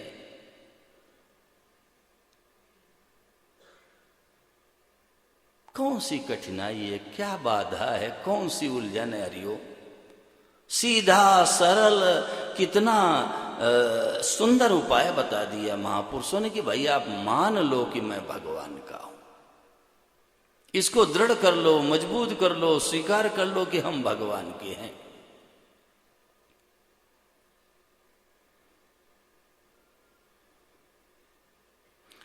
कौन सी कठिनाई है, क्या बाधा है, कौन सी उलझन है? हरिओ, सीधा सरल, कितना सुंदर उपाय बता दिया महापुरुषों ने कि भाई आप मान लो कि मैं भगवान का हूं। इसको दृढ़ कर लो, मजबूत कर लो, स्वीकार कर लो कि हम भगवान के हैं।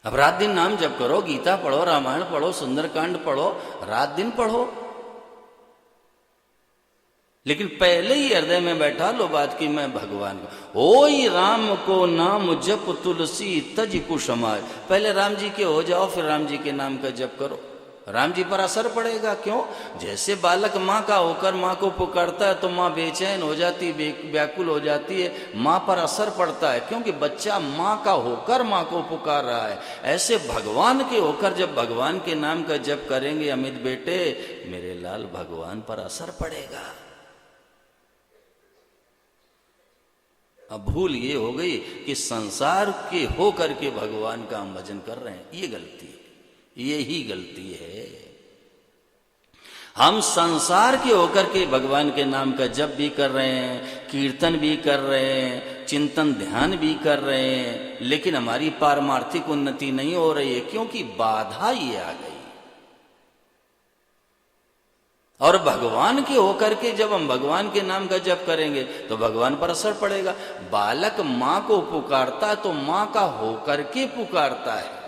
अब रात दिन नाम जप करो, गीता पढ़ो, रामायण पढ़ो, सुंदरकांड पढ़ो, रात दिन पढ़ो, लेकिन पहले ही हृदय में बैठा लो बात कि मैं भगवान का। ओई राम को नाम जप तुलसी तज कुसुमाय। पहले राम जी के हो जाओ, फिर राम जी के नाम का जप करो, राम जी पर असर पड़ेगा। क्यों? जैसे बालक माँ का होकर माँ को पुकारता है तो माँ बेचैन हो जाती, व्याकुल हो जाती है, माँ पर असर पड़ता है, क्योंकि बच्चा माँ का होकर माँ को पुकार रहा है। ऐसे भगवान के होकर जब भगवान के नाम का जप करेंगे अमित बेटे, मेरे लाल, भगवान पर असर पड़ेगा। अब भूल ये हो गई कि संसार के हो करके भगवान का हम भजन कर रहे हैं, ये गलती है, यही गलती है। हम संसार के होकर के भगवान के नाम का जप भी कर रहे हैं, कीर्तन भी कर रहे हैं, चिंतन ध्यान भी कर रहे हैं, लेकिन हमारी पारमार्थिक उन्नति नहीं हो रही है, क्योंकि बाधा ये आ गई। और भगवान के होकर के जब हम भगवान के नाम का जप करेंगे तो भगवान पर असर पड़ेगा। बालक मां को पुकारता तो मां का होकर के पुकारता है,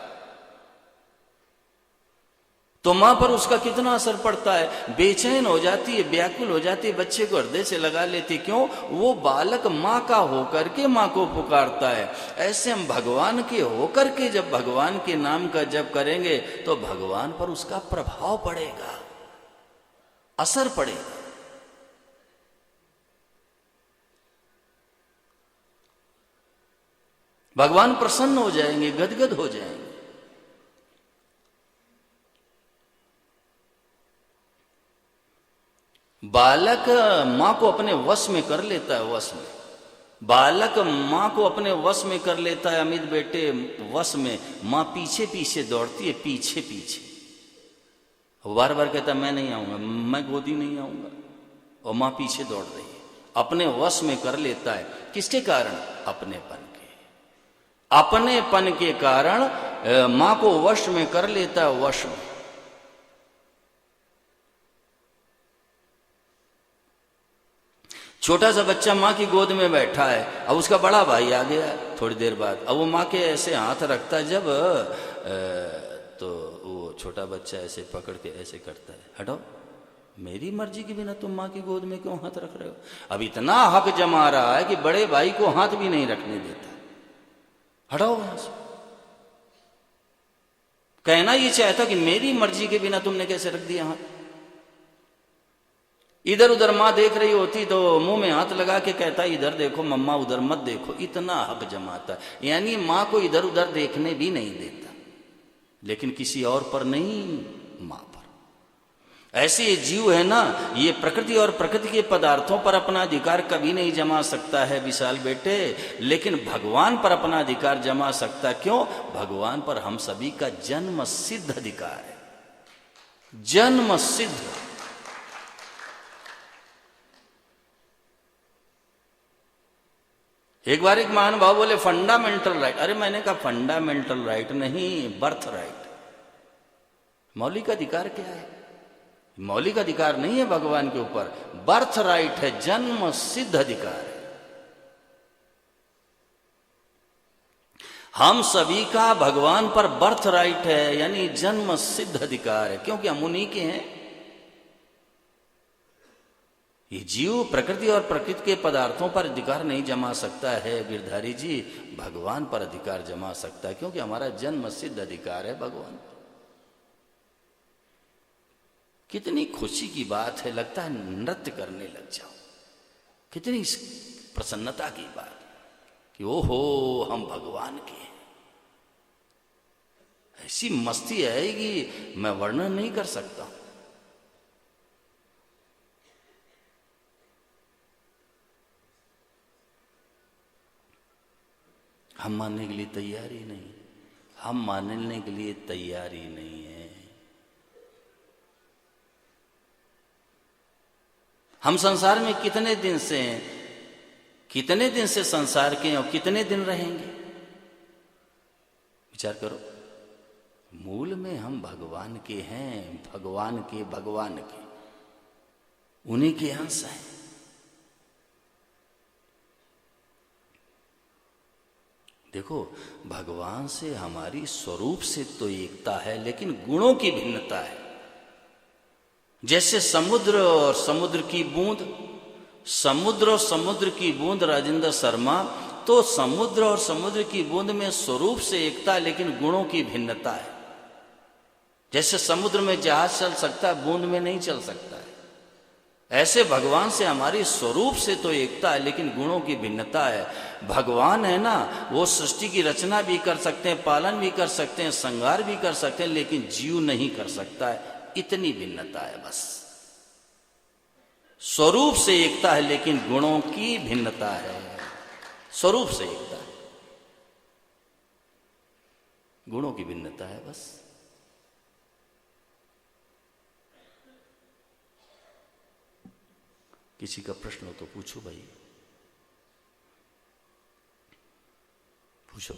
तो मां पर उसका कितना असर पड़ता है। बेचैन हो जाती है, व्याकुल हो जाती है, बच्चे को हृदय से लगा लेती। क्यों? वो बालक मां का होकर के मां को पुकारता है। ऐसे हम भगवान के होकर के जब भगवान के नाम का जप करेंगे तो भगवान पर उसका प्रभाव पड़ेगा, असर पड़ेगा। भगवान प्रसन्न हो जाएंगे, गदगद हो जाएंगे। बालक मां को अपने वश में कर लेता है, वश में। बालक मां को अपने वश में कर लेता है, अमित बेटे वश में। मां पीछे पीछे दौड़ती है, पीछे पीछे। वो बार बार कहता मैं नहीं आऊंगा, मैं गोदी नहीं आऊंगा, और मां पीछे दौड़ रही है। अपने वश में कर लेता है। किसके कारण? अपनेपन के। अपनेपन के कारण मां को वश में कर लेता है, वश में। छोटा सा बच्चा माँ की गोद में बैठा है, अब उसका बड़ा भाई आ गया थोड़ी देर बाद। अब वो माँ के ऐसे हाथ रखता है जब, तो वो छोटा बच्चा ऐसे पकड़ के ऐसे करता है, हटो, मेरी मर्जी के बिना तुम माँ की गोद में क्यों हाथ रख रहे हो? अब इतना हक जमा रहा है कि बड़े भाई को हाथ भी नहीं रखने देता। हटाओ यहां से। कहना ये चाहता कि मेरी मर्जी के बिना तुमने कैसे रख दिया हाथ। इधर उधर मां देख रही होती तो मुंह में हाथ लगा के कहता इधर देखो मम्मा, उधर मत देखो। इतना हक जमाता, यानी मां को इधर उधर देखने भी नहीं देता, लेकिन किसी और पर नहीं, मां पर। ऐसे ये जीव है ना, ये प्रकृति और प्रकृति के पदार्थों पर अपना अधिकार कभी नहीं जमा सकता है विशाल बेटे, लेकिन भगवान पर अपना अधिकार जमा सकता है। क्यों? भगवान पर हम सभी का जन्म सिद्ध अधिकार है, जन्म सिद्ध। एक बार एक महान भाव बोले फंडामेंटल राइट। अरे मैंने कहा फंडामेंटल राइट नहीं, बर्थ राइट। मौलिक अधिकार क्या है? मौलिक अधिकार नहीं है भगवान के ऊपर, बर्थ राइट है, जन्म सिद्ध अधिकार है। हम सभी का भगवान पर बर्थ राइट है, यानी जन्म सिद्ध अधिकार है, क्योंकि हम उन्हीं के हैं। ये जीव प्रकृति और प्रकृति के पदार्थों पर अधिकार नहीं जमा सकता है गिरधारी जी, भगवान पर अधिकार जमा सकता है, क्योंकि हमारा जन्म सिद्ध अधिकार है भगवान पर। कितनी खुशी की बात है, लगता है नृत्य करने लग जाओ। कितनी प्रसन्नता की बात कि ओहो हम भगवान के हैं। ऐसी मस्ती आएगी मैं वर्णन नहीं कर सकता। हम मानने के लिए तैयार ही नहीं, हम मानने के लिए तैयार ही नहीं है। हम संसार में कितने दिन से हैं, कितने दिन से संसार के हैं और कितने दिन रहेंगे? विचार करो। मूल में हम भगवान के हैं, भगवान के उन्हीं के अंश हैं। देखो, भगवान से हमारी स्वरूप से तो एकता है, लेकिन गुणों की भिन्नता है। जैसे समुद्र और समुद्र की बूंद, समुद्र और समुद्र की बूंद राजेंद्र शर्मा, तो समुद्र और समुद्र की बूंद में स्वरूप से एकता, लेकिन गुणों की भिन्नता है। जैसे समुद्र में जहाज चल सकता है, बूंद में नहीं चल सकता है, ऐसे भगवान से हमारी स्वरूप से तो एकता है, लेकिन गुणों की भिन्नता है। भगवान है ना, वो सृष्टि की रचना भी कर सकते हैं, पालन भी कर सकते हैं, संहार भी कर सकते हैं, लेकिन जीव नहीं कर सकता है। इतनी भिन्नता है बस। स्वरूप से एकता है, लेकिन गुणों की भिन्नता है। स्वरूप से एकता है, गुणों की भिन्नता है बस। किसी का प्रश्न हो तो पूछो भाई, पूछो।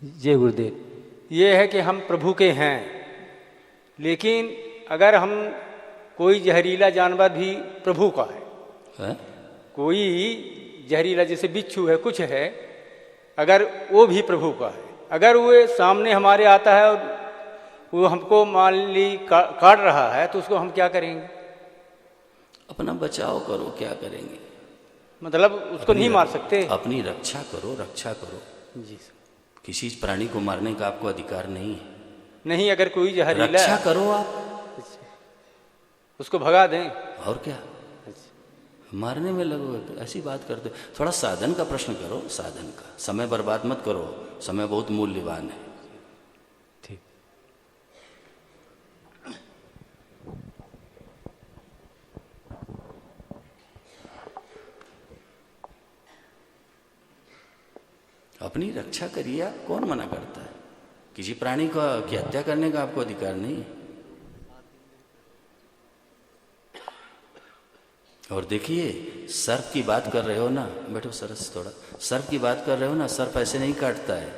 जय गुरुदेव। ये है कि हम प्रभु के हैं, लेकिन अगर हम कोई जहरीला जानवर भी प्रभु का है? कोई जहरीला जैसे बिच्छू है, कुछ है, अगर वो भी प्रभु का है, अगर वो सामने हमारे आता है और वो हमको मान ली काट रहा है, तो उसको हम क्या करेंगे? अपना बचाव करो, क्या करेंगे? मतलब उसको नहीं मार सकते? अपनी रक्षा करो, रक्षा करो जी सर। किसी प्राणी को मारने का आपको अधिकार नहीं है। नहीं, अगर कोई जहरीला रक्षा करो आप, उसको भगा दें। और क्या, मारने में लगो, ऐसी बात करते। थोड़ा साधन का प्रश्न करो, साधन का। समय बर्बाद मत करो, समय बहुत मूल्यवान है। ठीक। अपनी रक्षा करिए आप, कौन मना करता है? किसी प्राणी का की हत्या करने का आपको अधिकार नहीं है। और देखिए, सर्प की बात कर रहे हो ना, बैठो सरस थोड़ा। सर्प की बात कर रहे हो ना, सर्प ऐसे नहीं काटता है,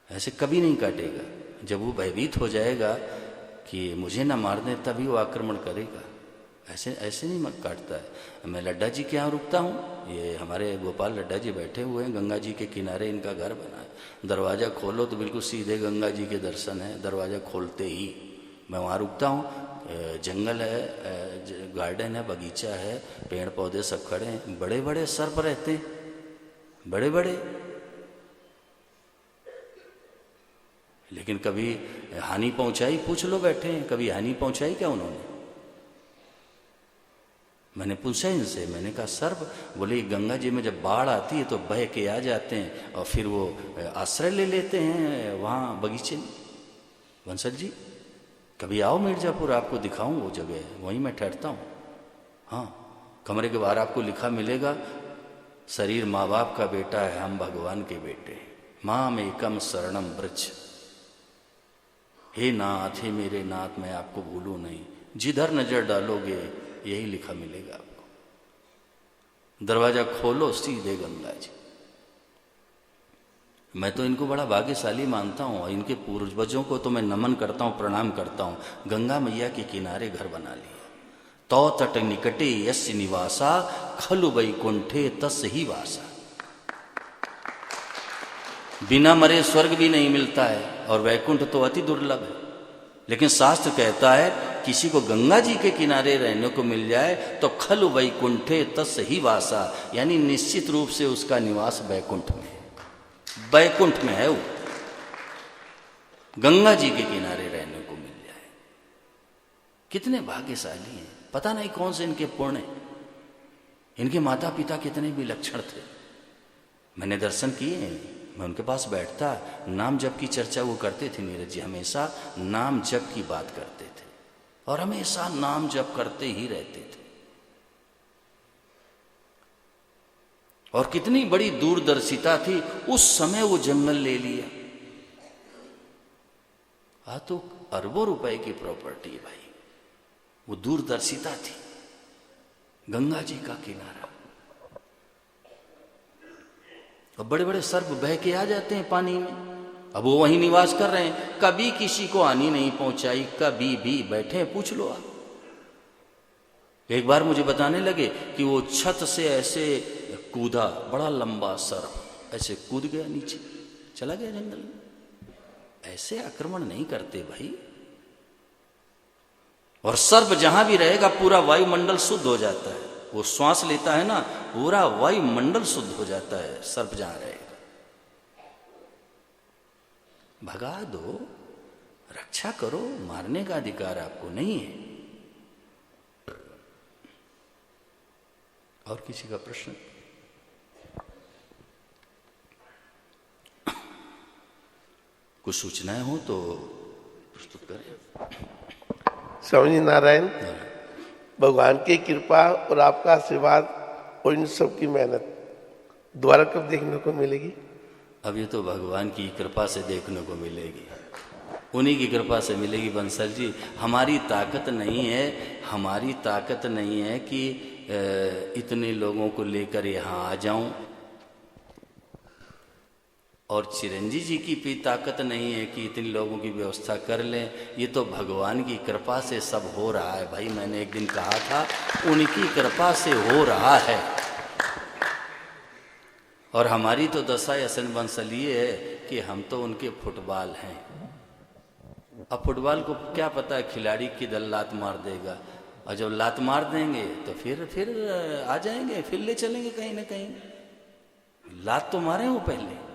ऐसे कभी नहीं काटेगा। जब वो भयभीत हो जाएगा कि मुझे ना मार दे, तभी वो आक्रमण करेगा। ऐसे ऐसे नहीं काटता है। मैं लड्डा जी के यहाँ रुकता हूँ, ये हमारे गोपाल लड्डा जी बैठे हुए हैं, गंगा जी के किनारे इनका घर बना है। दरवाज़ा खोलो तो बिल्कुल सीधे गंगा जी के दर्शन है, दरवाज़ा खोलते ही। मैं वहाँ रुकता हूँ, जंगल है, गार्डन है, बगीचा है, पेड़ पौधे सब खड़े हैं, बड़े बड़े सर्प रहते हैं, बड़े बड़े। लेकिन कभी हानि पहुंचाई? पूछ लो, बैठे हैं, कभी हानि पहुंचाई क्या उन्होंने? मैंने पूछा इनसे, मैंने कहा सर्प? बोले गंगा जी में जब बाढ़ आती है तो बह के आ जाते हैं और फिर वो आश्रय ले लेते हैं वहाँ बगीचे में। बंसल जी कभी आओ मिर्जापुर, आपको दिखाऊं वो जगह, वहीं मैं ठहरता हूँ। हाँ, कमरे के बाहर आपको लिखा मिलेगा, शरीर माँ बाप का बेटा है, हम भगवान के बेटे। माम एकम शरणम ब्रज, हे नाथ, हे मेरे नाथ, मैं आपको भूलूं नहीं, जिधर नजर डालोगे यही लिखा मिलेगा आपको। दरवाजा खोलो, सीधे गंगा जी। मैं तो इनको बड़ा भाग्यशाली मानता हूँ, और इनके पूर्वजों को तो मैं नमन करता हूँ, प्रणाम करता हूँ। गंगा मैया के किनारे घर बना लिया। तौ तट निकटे यस्य निवासा, खलु वैकुंठे तस् ही वासा। बिना मरे स्वर्ग भी नहीं मिलता है, और वैकुंठ तो अति दुर्लभ है। लेकिन शास्त्र कहता है किसी को गंगा जी के किनारे रहने को मिल जाए तो खलु वैकुंठे तस् ही वासा, यानी निश्चित रूप से उसका निवास वैकुंठ में है। वैकुंठ में है वो, गंगा जी के किनारे रहने को मिल जाए। कितने भाग्यशाली हैं, पता नहीं कौन से इनके पुण्य। इनके माता पिता कितने विलक्षण थे। मैंने दर्शन किए, मैं उनके पास बैठता, नाम जप की चर्चा वो करते थे। नीरज जी हमेशा नाम जप की बात करते थे, और हमेशा नाम जप करते ही रहते थे। और कितनी बड़ी दूरदर्शिता थी, उस समय वो जंगल ले लिया। तो अरबों रुपए की प्रॉपर्टी है भाई, वो दूरदर्शिता थी। गंगा जी का किनारा, और बड़े बड़े सर्प बह के आ जाते हैं पानी में। अब वो वहीं निवास कर रहे हैं, कभी किसी को हानि नहीं पहुंचाई, कभी भी। बैठे पूछ लो आप। एक बार मुझे बताने लगे कि वो छत से ऐसे कूदा, बड़ा लंबा सर्प ऐसे कूद गया नीचे, चला गया जंगल में। ऐसे आक्रमण नहीं करते भाई। और सर्प जहां भी रहेगा पूरा वायुमंडल शुद्ध हो जाता है। वो श्वास लेता है ना, पूरा वायुमंडल शुद्ध हो जाता है सर्प जहां रहेगा। भगा दो, रक्षा करो, मारने का अधिकार आपको नहीं है। और किसी का प्रश्न? कुछ सूचनाएं हो तो प्रस्तुत करें। स्वामी नारायण, भगवान की कृपा और आपका आशीर्वाद और इन सब की मेहनत दोबारा कब देखने को मिलेगी? अब ये तो भगवान की कृपा से देखने को मिलेगी, उन्हीं की कृपा से मिलेगी बंसल जी। हमारी ताकत नहीं है, हमारी ताकत नहीं है कि इतने लोगों को लेकर यहाँ आ जाऊं, और चिरंजी जी की भी ताकत नहीं है कि इतने लोगों की व्यवस्था कर लें। ये तो भगवान की कृपा से सब हो रहा है भाई। मैंने एक दिन कहा था, उनकी कृपा से हो रहा है। और हमारी तो दशा असन बंसल ये है कि हम तो उनके फुटबॉल हैं। अब फुटबॉल को क्या पता है खिलाड़ी किधर लात मार देगा, और जब लात मार देंगे तो फिर आ जाएंगे, फिर ले चलेंगे कहीं ना कहीं। लात तो मारे हो पहले।